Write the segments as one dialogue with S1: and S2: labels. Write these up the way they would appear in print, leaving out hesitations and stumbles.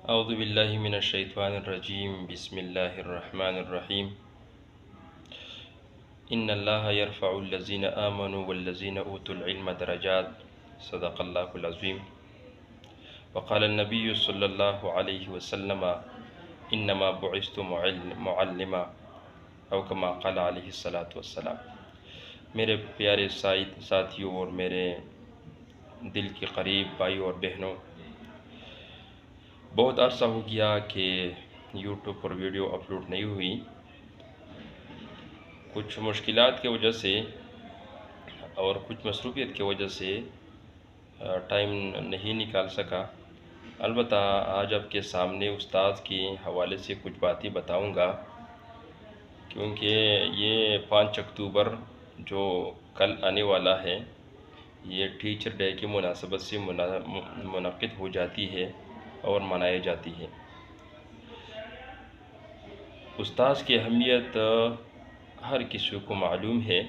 S1: اعوذ باللہ من الشیطان الرجیم بسم اللہ الرحمن الرحیم ان اللہ یرفع الذین آمنوا والذین اوتوا العلم درجات صدق اللہ العظیم وقال النبی صلی اللہ علیہ وسلم انما بعثت معلما او کما قال علیہ الصلاۃ والسلام۔ میرے پیارے ساتھیوں اور میرے دل کے قریب بھائیوں اور بہنوں، بہت عرصہ ہو گیا کہ یوٹیوب پر ویڈیو اپلوڈ نہیں ہوئی۔ کچھ مشکلات کی وجہ سے اور کچھ مصروفیت کی وجہ سے ٹائم نہیں نکال سکا۔ البتہ آج آپ کے سامنے استاد کے حوالے سے کچھ باتیں بتاؤں گا، کیونکہ یہ 5 اکتوبر جو کل آنے والا ہے، یہ ٹیچر ڈے کی مناسبت سے منعقد ہو جاتی ہے اور منائی جاتی ہے۔ استاذ کی اہمیت ہر کسی کو معلوم ہے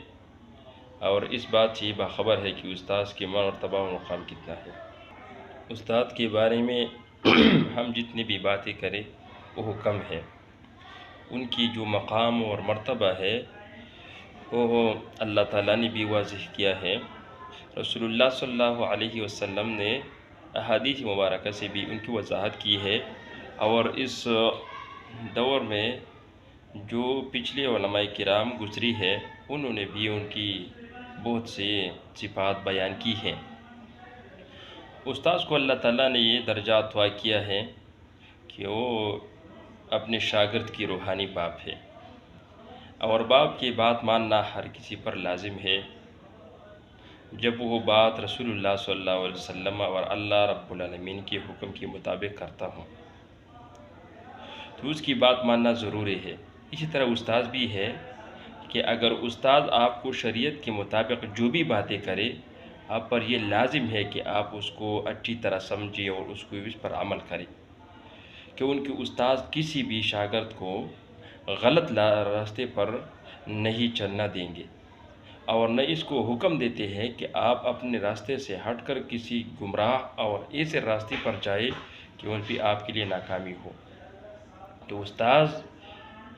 S1: اور اس بات سے باخبر ہے کہ استاذ کی مرتبہ و مقام کتنا ہے۔ استاد کے بارے میں ہم جتنی بھی باتیں کریں وہ کم ہے۔ ان کی جو مقام اور مرتبہ ہے وہ اللہ تعالیٰ نے بھی واضح کیا ہے۔ رسول اللہ صلی اللہ علیہ وسلم نے احادیث مبارکہ سے بھی ان کی وضاحت کی ہے، اور اس دور میں جو پچھلے علماء کرام گزری ہے انہوں نے بھی ان کی بہت سے صفات بیان کی ہیں۔ استاذ کو اللہ تعالیٰ نے یہ درجہ عطا کیا ہے کہ وہ اپنے شاگرد کی روحانی باپ ہے، اور باپ کی بات ماننا ہر کسی پر لازم ہے۔ جب وہ بات رسول اللہ صلی اللہ علیہ وسلم اور اللہ رب العالمین کے حکم کے مطابق کرتا ہوں تو اس کی بات ماننا ضروری ہے۔ اسی طرح استاذ بھی ہے کہ اگر استاذ آپ کو شریعت کے مطابق جو بھی باتیں کرے، آپ پر یہ لازم ہے کہ آپ اس کو اچھی طرح سمجھیں اور اس پر عمل کریں، کہ ان کے استاذ کسی بھی شاگرد کو غلط راستے پر نہیں چلنا دیں گے، اور نہ اس کو حکم دیتے ہیں کہ آپ اپنے راستے سے ہٹ کر کسی گمراہ اور ایسے راستے پر جائے کہ ان پہ آپ کے لیے ناکامی ہو۔ تو استاذ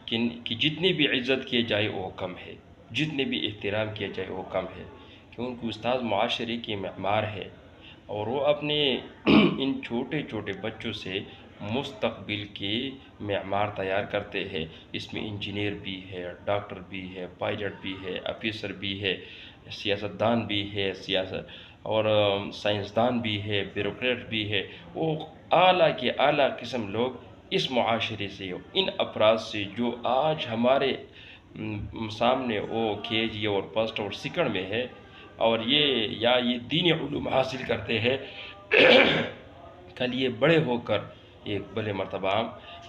S1: کی جتنی بھی عزت کیے جائے وہ کم ہے، جتنے بھی احترام کیا جائے وہ کم ہے، کیونکہ استاذ معاشرے کے معمار ہے، اور وہ اپنے ان چھوٹے چھوٹے بچوں سے مستقبل کے معمار تیار کرتے ہیں۔ اس میں انجینئر بھی ہے، ڈاکٹر بھی ہے، پائلٹ بھی ہے، آفیسر بھی ہے، سیاستدان بھی ہے، اور سائنسدان بھی ہے، بیوروکریٹ بھی ہے۔ وہ اعلیٰ کے اعلیٰ قسم لوگ اس معاشرے سے، ان افراد سے جو آج ہمارے سامنے وہ KG اور فرسٹ اور سیکنڈ میں ہے، اور یہ دینی علوم حاصل کرتے ہیں، کل یہ بڑے ہو کر ایک بڑے مرتبہ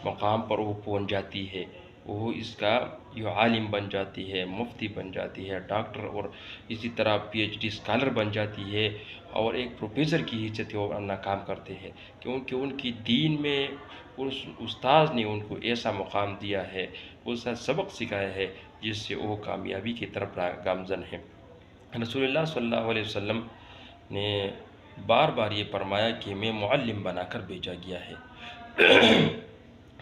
S1: مقام پر وہ پہنچ جاتی ہے، وہ اس کا یہ عالم بن جاتی ہے، مفتی بن جاتی ہے، ڈاکٹر، اور اسی طرح PhD اسکالر بن جاتی ہے، اور ایک پروفیسر کی حیثیت وہ اپنا کام کرتے ہیں، کیونکہ ان کی دین میں اس استاذ نے ان کو ایسا مقام دیا ہے، ایسا سبق سکھایا ہے جس سے وہ کامیابی کی طرف گامزن ہے۔ رسول اللہ صلی اللہ علیہ وسلم نے بار بار یہ فرمایا کہ میں معلم بنا کر بھیجا گیا ہے،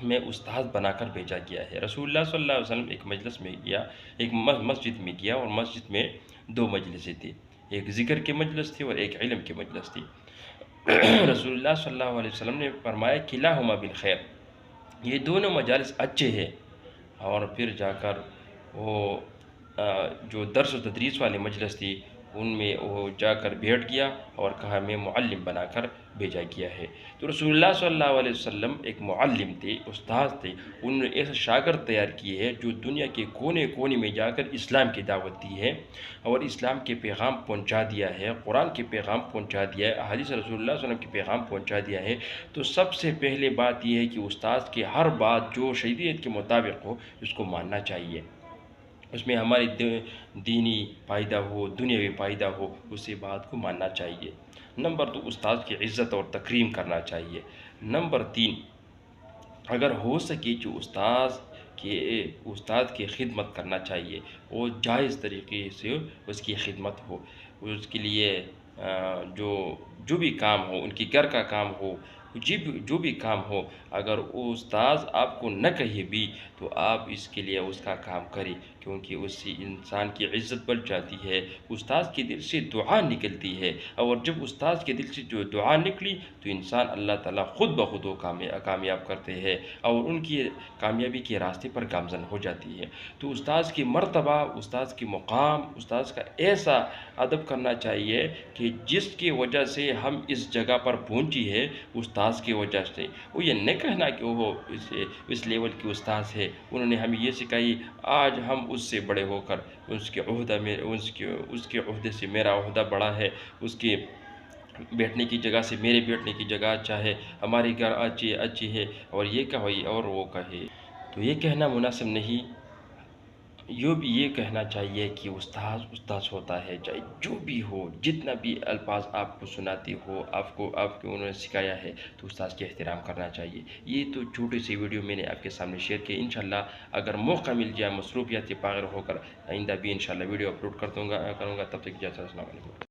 S1: میں استاذ بنا کر بھیجا گیا ہے۔ رسول اللہ صلی اللہ علیہ وسلم ایک مجلس میں گیا، ایک مسجد میں گیا، اور مسجد میں 2 مجلسیں تھی، ایک ذکر کی مجلس تھی اور ایک علم کی مجلس تھی۔ رسول اللہ صلی اللہ علیہ وسلم نے فرمایا کلاہما بالخیر، یہ دونوں مجالس اچھے ہیں، اور پھر جا کر وہ جو درس و تدریس والی مجلس تھی ان میں وہ جا کر بیٹھ گیا اور کہا میں معلم بنا کر بھیجا گیا ہے۔ تو رسول اللہ صلی اللہ علیہ وسلم ایک معلم تھے، استاذ تھے، انہوں نے ایسا شاگرد تیار کیے ہیں جو دنیا کے کونے کونے میں جا کر اسلام کی دعوت دی ہے اور اسلام کے پیغام پہنچا دیا ہے، قرآن کے پیغام پہنچا دیا ہے، احادیث رسول اللہ صلی اللہ علیہ وسلم کے پیغام پہنچا دیا ہے۔ تو سب سے پہلے بات یہ ہے کہ استاذ کی ہر بات جو شریعت کے مطابق ہو اس کو ماننا چاہیے، اس میں ہماری دینی فائدہ ہو، دنیاوی فائدہ ہو، اسی بات کو ماننا چاہیے۔ نمبر 2، استاذ کی عزت اور تکریم کرنا چاہیے۔ نمبر 3، اگر ہو سکے جو استاد کی خدمت کرنا چاہیے، وہ جائز طریقے سے اس کی خدمت ہو، اس کے لیے جو بھی کام ہو، ان کی گھر کا کام ہو جو بھی کام ہو، اگر وہ استاذ آپ کو نہ کہے بھی تو آپ اس کے لیے اس کا کام کریں، کیونکہ اس سے انسان کی عزت بڑھ جاتی ہے، استاذ کے دل سے دعا نکلتی ہے، اور جب استاذ کے دل سے جو دعا نکلی تو انسان اللہ تعالیٰ خود بخود وہ کامیاب کرتے ہیں اور ان کی کامیابی کے راستے پر گامزن ہو جاتی ہے۔ تو استاذ کی مرتبہ، استاذ کی مقام، استاذ کا ایسا ادب کرنا چاہیے کہ جس کی وجہ سے ہم اس جگہ پر پہنچی ہے استاذ کی وجہ سے۔ وہ یہ نہیں کہنا کہ وہ اس لیول کی استاذ ہے، انہوں نے ہمیں یہ سکھائی، آج ہم اس سے بڑے ہو کر اس کے عہدے سے میرا عہدہ بڑا ہے، اس کے بیٹھنے کی جگہ سے میرے بیٹھنے کی جگہ اچھا ہے، ہماری گھر اچھی ہے، اور یہ کہے اور وہ کہے، تو یہ کہنا مناسب نہیں۔ یہ کہنا چاہیے کہ استاذ ہوتا ہے، چاہے جو بھی ہو، جتنا بھی الفاظ آپ کو سناتے ہو، آپ کو انہوں نے سکھایا ہے، تو استاذ کے احترام کرنا چاہیے۔ یہ تو چھوٹی سی ویڈیو میں نے آپ کے سامنے شیئر کی، انشاءاللہ اگر موقع مل جائے مصروفیات سے پاغر ہو کر آئندہ بھی انشاءاللہ ویڈیو اپلوڈ کروں گا، تب تک اجازت، السلام علیکم۔